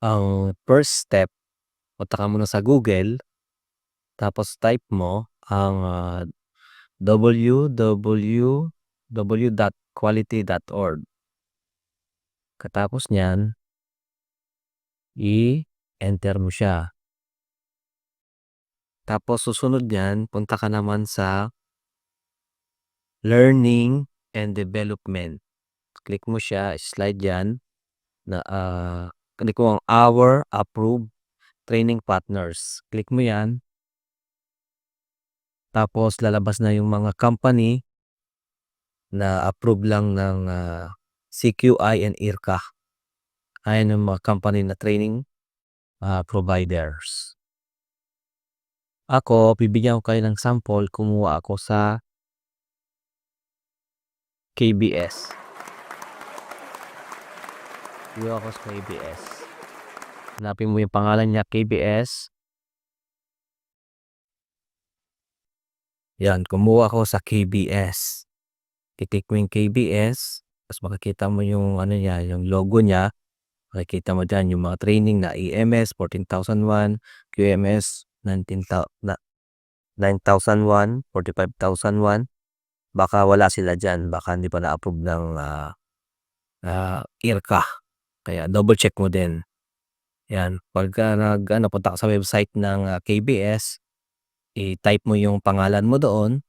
Ang first step, punta ka muna sa Google, tapos type mo ang, www.quality.org. Katapos niyan, i-enter mo siya. Tapos susunod niyan, punta ka naman sa Learning and Development. Click mo siya, slide yan na, click mo ang Our Approved Training Partners. Click mo yan. Tapos lalabas na yung mga company na approve lang ng, CQI and IRCA. Ayan yung mga company na training, providers. Ako, bibigyan ko kayo ng sample, kumuha ako sa KBS. Kumuha ako sa KBS. Hanapin mo yung pangalan niya, KBS. Yan, kumuha ako sa KBS. I-click mo yung KBS, tapos makikita mo yung ano niya, yung logo niya. Makikita mo dyan yung mga training na EMS 14,001, QMS 9,001, 45,001. Baka wala sila dyan, baka hindi pa na-approve ng IRCA. Kaya double check mo din. Yan, pagka punta ka sa website ng KBS, i-type mo yung pangalan mo doon,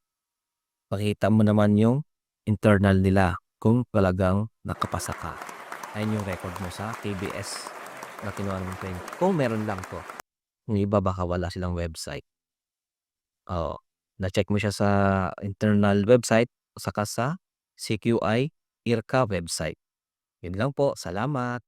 makita mo naman yung internal nila kung talagang nakapasa ka. Ayun yung record mo sa KBS na kinuha mong training. Kung meron lang to. Yung iba baka wala silang website. Oo. Na-check mo siya sa internal website o saka sa CQI IRCA website. Yun lang po. Salamat.